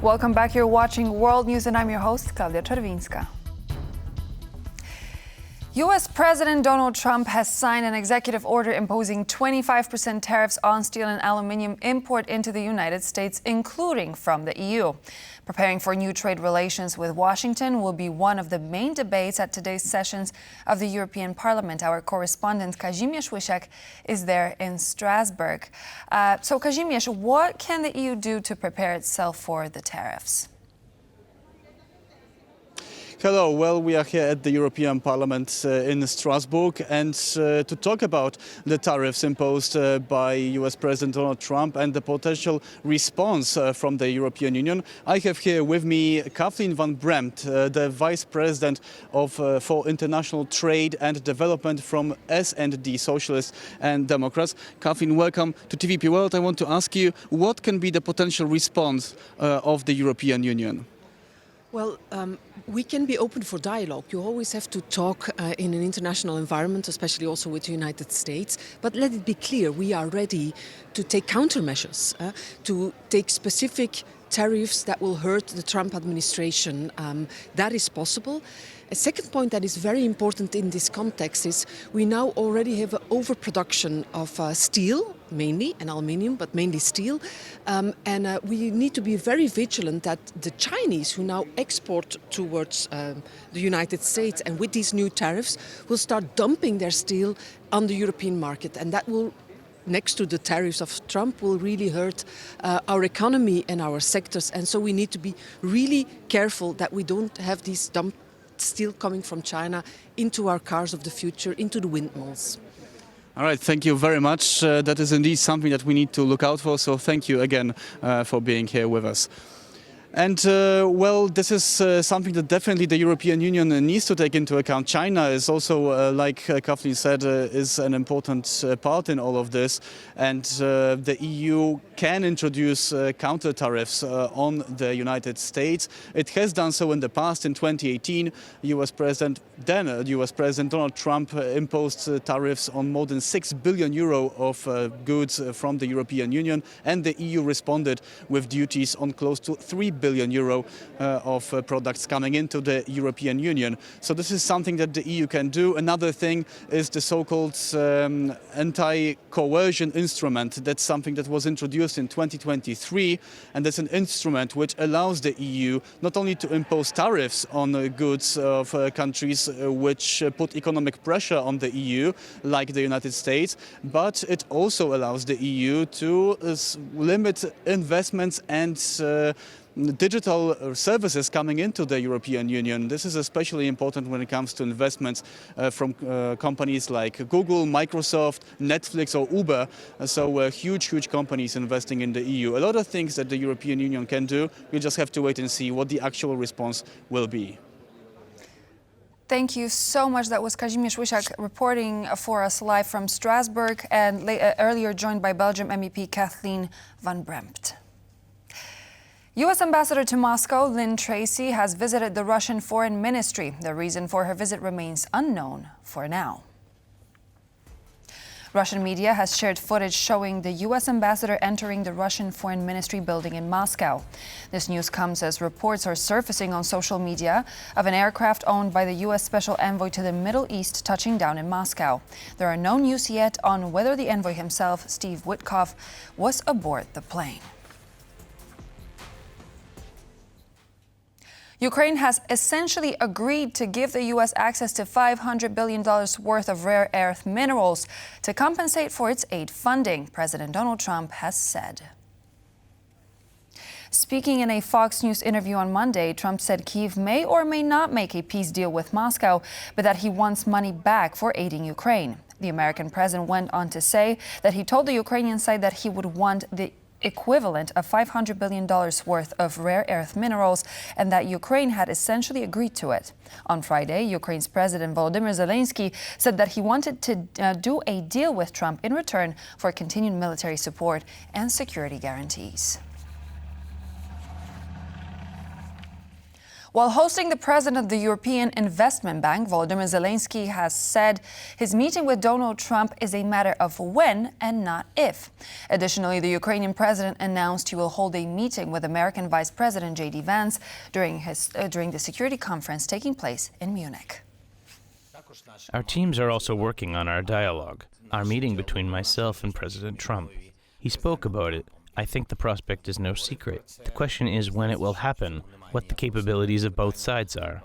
Welcome back. You're watching World News and I'm your host, Klaudia Czerwińska. U.S. President Donald Trump has signed an executive order imposing 25% tariffs on steel and aluminum import into the United States, including from the EU. Preparing for new trade relations with Washington will be one of the main debates at today's sessions of the European Parliament. Our correspondent Kazimierz Łysiak is there in Strasbourg. So Kazimierz, what can the EU do to prepare itself for the tariffs? Hello, well, we are here at the European Parliament in Strasbourg and to talk about the tariffs imposed by US President Donald Trump and the potential response from the European Union. I have here with me Kathleen Van Bremt, the Vice President for International Trade and Development from S&D, Socialists and Democrats. Kathleen, welcome to TVP World. I want to ask you, what can be the potential response of the European Union? Well, we can be open for dialogue. You always have to talk in an international environment, especially also with the United States. But let it be clear, we are ready to take countermeasures, to take specific tariffs that will hurt the Trump administration. That is possible. A second point that is very important in this context is we now already have an overproduction of steel, mainly, and aluminium, but mainly steel. And we need to be very vigilant that the Chinese, who now export towards the United States, and with these new tariffs, will start dumping their steel on the European market. And that will, next to the tariffs of Trump, will really hurt our economy and our sectors. And so we need to be really careful that we don't have these dumped steel coming from China into our cars of the future, into the windmills. All right, thank you very much. That is indeed something that we need to look out for. So thank you again for being here with us. And well, this is something that definitely the European Union needs to take into account. China is also, like Kathleen said, is an important part in all of this. And the EU can introduce counter tariffs on the United States. It has done so in the past. In 2018, US President Donald Trump imposed tariffs on more than 6 billion euro of goods from the European Union. And the EU responded with duties on close to 3 billion euro of products coming into the European Union. So this is something that the EU can do. Another thing is the so-called anti-coercion instrument. That's something that was introduced in 2023, and that's an instrument which allows the EU not only to impose tariffs on goods of countries which put economic pressure on the EU, like the United States, but it also allows the EU to limit investments and digital services coming into the European Union. This is especially important when it comes to investments from companies like Google, Microsoft, Netflix or Uber. So huge companies investing in the EU. A lot of things that the European Union can do. We just have to wait and see what the actual response will be. Thank you so much. That was Kazimierz Łysiak reporting for us live from Strasbourg and earlier joined by Belgium MEP Kathleen Van Bremt. U.S. Ambassador to Moscow, Lynne Tracy, has visited the Russian Foreign Ministry. The reason for her visit remains unknown for now. Russian media has shared footage showing the U.S. ambassador entering the Russian Foreign Ministry building in Moscow. This news comes as reports are surfacing on social media of an aircraft owned by the U.S. Special Envoy to the Middle East touching down in Moscow. There are no news yet on whether the envoy himself, Steve Witkoff, was aboard the plane. Ukraine has essentially agreed to give the U.S. access to $500 billion worth of rare earth minerals to compensate for its aid funding, President Donald Trump has said. Speaking in a Fox News interview on Monday, Trump said Kyiv may or may not make a peace deal with Moscow, but that he wants money back for aiding Ukraine. The American president went on to say that he told the Ukrainian side that he would want the equivalent of $500 billion worth of rare earth minerals and that Ukraine had essentially agreed to it. On Friday, Ukraine's President Volodymyr Zelenskyy said that he wanted to do a deal with Trump in return for continued military support and security guarantees. While hosting the president of the European Investment Bank, Volodymyr Zelenskyy has said his meeting with Donald Trump is a matter of when and not if. Additionally, the Ukrainian president announced he will hold a meeting with American Vice President J.D. Vance during the security conference taking place in Munich. Our teams are also working on our dialogue, our meeting between myself and President Trump. He spoke about it. I think the prospect is no secret. The question is when it will happen, what the capabilities of both sides are.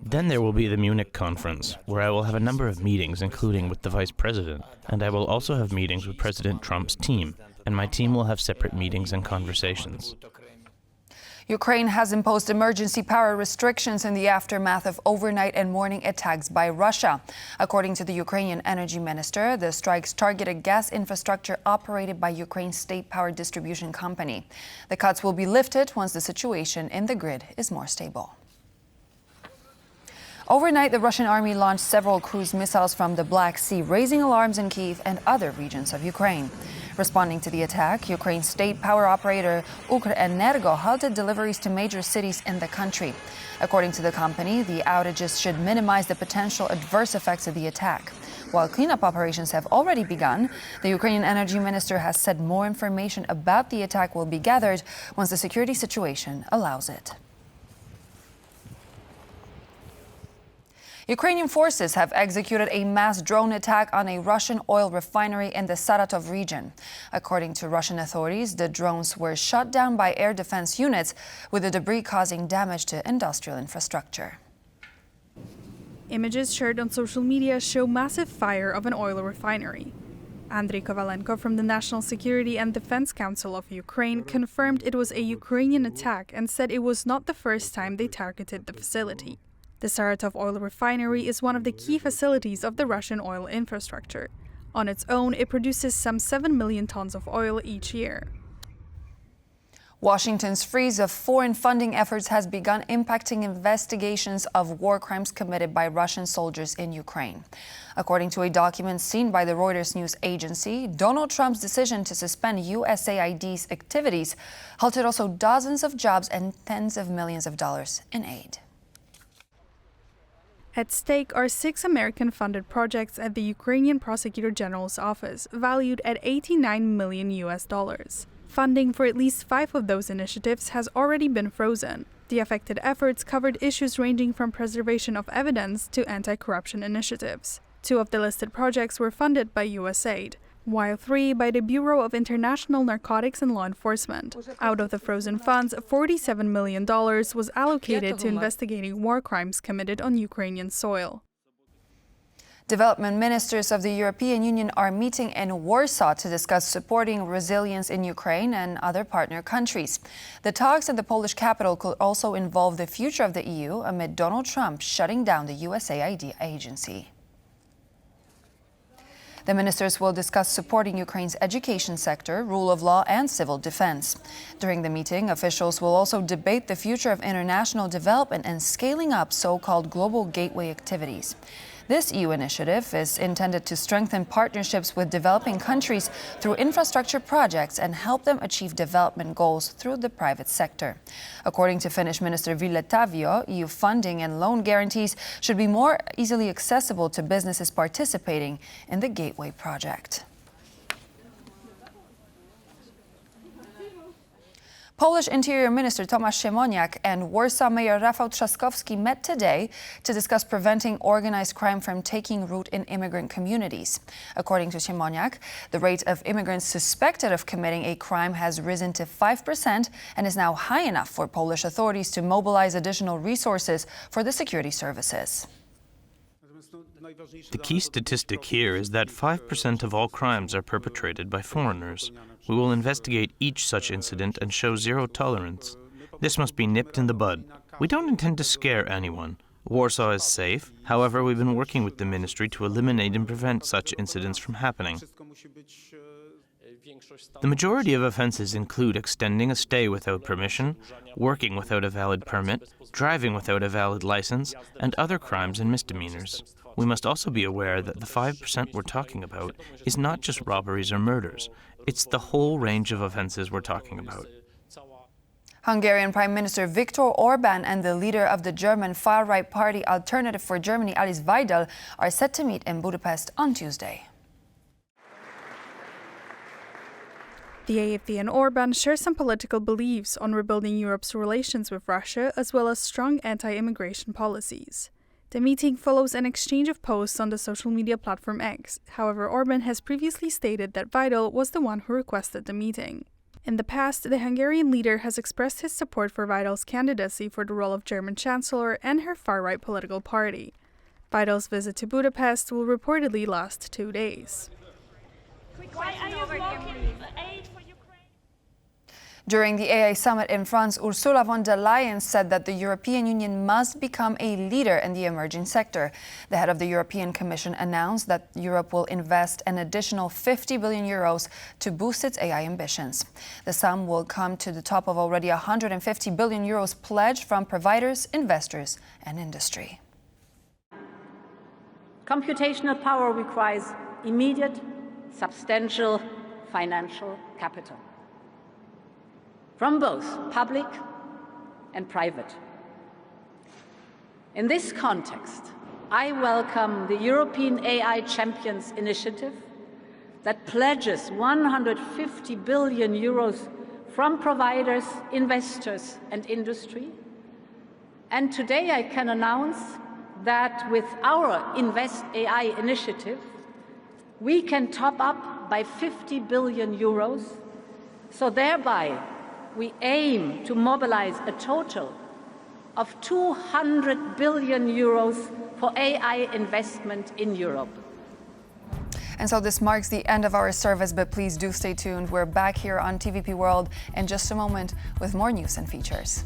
Then there will be the Munich conference, where I will have a number of meetings, including with the Vice President, and I will also have meetings with President Trump's team, and my team will have separate meetings and conversations. Ukraine has imposed emergency power restrictions in the aftermath of overnight and morning attacks by Russia. According to the Ukrainian energy minister, the strikes targeted gas infrastructure operated by Ukraine's state power distribution company. The cuts will be lifted once the situation in the grid is more stable. Overnight, the Russian army launched several cruise missiles from the Black Sea, raising alarms in Kyiv and other regions of Ukraine. Responding to the attack, Ukraine's state power operator Ukrenergo halted deliveries to major cities in the country. According to the company, the outages should minimize the potential adverse effects of the attack. While cleanup operations have already begun, the Ukrainian energy minister has said more information about the attack will be gathered once the security situation allows it. Ukrainian forces have executed a mass drone attack on a Russian oil refinery in the Saratov region. According to Russian authorities, the drones were shot down by air defense units, with the debris causing damage to industrial infrastructure. Images shared on social media show massive fire of an oil refinery. Andriy Kovalenko from the National Security and Defense Council of Ukraine confirmed it was a Ukrainian attack and said it was not the first time they targeted the facility. The Saratov oil refinery is one of the key facilities of the Russian oil infrastructure. On its own, it produces some 7 million tons of oil each year. Washington's freeze of foreign funding efforts has begun impacting investigations of war crimes committed by Russian soldiers in Ukraine. According to a document seen by the Reuters news agency, Donald Trump's decision to suspend USAID's activities halted also dozens of jobs and tens of millions of dollars in aid. At stake are 6 American-funded projects at the Ukrainian Prosecutor General's office, valued at $89 million. Funding for at least 5 of those initiatives has already been frozen. The affected efforts covered issues ranging from preservation of evidence to anti-corruption initiatives. 2 of the listed projects were funded by USAID, while 3 by the Bureau of International Narcotics and Law Enforcement. Out of the frozen funds, $47 million was allocated to investigating war crimes committed on Ukrainian soil. Development ministers of the European Union are meeting in Warsaw to discuss supporting resilience in Ukraine and other partner countries. The talks in the Polish capital could also involve the future of the EU amid Donald Trump shutting down the USAID agency. The ministers will discuss supporting Ukraine's education sector, rule of law, and civil defense. During the meeting, officials will also debate the future of international development and scaling up so-called global gateway activities. This EU initiative is intended to strengthen partnerships with developing countries through infrastructure projects and help them achieve development goals through the private sector. According to Finnish Minister Ville Tavio, EU funding and loan guarantees should be more easily accessible to businesses participating in the Gateway project. Polish Interior Minister Tomasz Siemoniak and Warsaw Mayor Rafał Trzaskowski met today to discuss preventing organized crime from taking root in immigrant communities. According to Siemoniak, the rate of immigrants suspected of committing a crime has risen to 5% and is now high enough for Polish authorities to mobilize additional resources for the security services. The key statistic here is that 5% of all crimes are perpetrated by foreigners. We will investigate each such incident and show zero tolerance. This must be nipped in the bud. We don't intend to scare anyone. Warsaw is safe. However, we've been working with the ministry to eliminate and prevent such incidents from happening. The majority of offenses include extending a stay without permission, working without a valid permit, driving without a valid license, and other crimes and misdemeanors. We must also be aware that the 5% we're talking about is not just robberies or murders. It's the whole range of offenses we're talking about. Hungarian Prime Minister Viktor Orban and the leader of the German far-right party Alternative for Germany, Alice Weidel, are set to meet in Budapest on Tuesday. The AfD and Orban share some political beliefs on rebuilding Europe's relations with Russia, as well as strong anti-immigration policies. The meeting follows an exchange of posts on the social media platform X. However, Orban has previously stated that Weidel was the one who requested the meeting. In the past, the Hungarian leader has expressed his support for Weidel's candidacy for the role of German Chancellor and her far-right political party. Weidel's visit to Budapest will reportedly last 2 days. Why are you blocking aid for Ukraine? During the AI summit in France, Ursula von der Leyen said that the European Union must become a leader in the emerging sector. The head of the European Commission announced that Europe will invest an additional 50 billion euros to boost its AI ambitions. The sum will come to the top of already 150 billion euros pledged from providers, investors, and industry. Computational power requires immediate, substantial financial capital from both public and private. In this context, I welcome the European AI Champions initiative that pledges 150 billion euros from providers, investors, and industry. And today I can announce that with our Invest AI initiative, we can top up by 50 billion euros, so thereby we aim to mobilize a total of 200 billion euros for AI investment in Europe. And so this marks the end of our service, but please do stay tuned. We're back here on TVP World in just a moment with more news and features.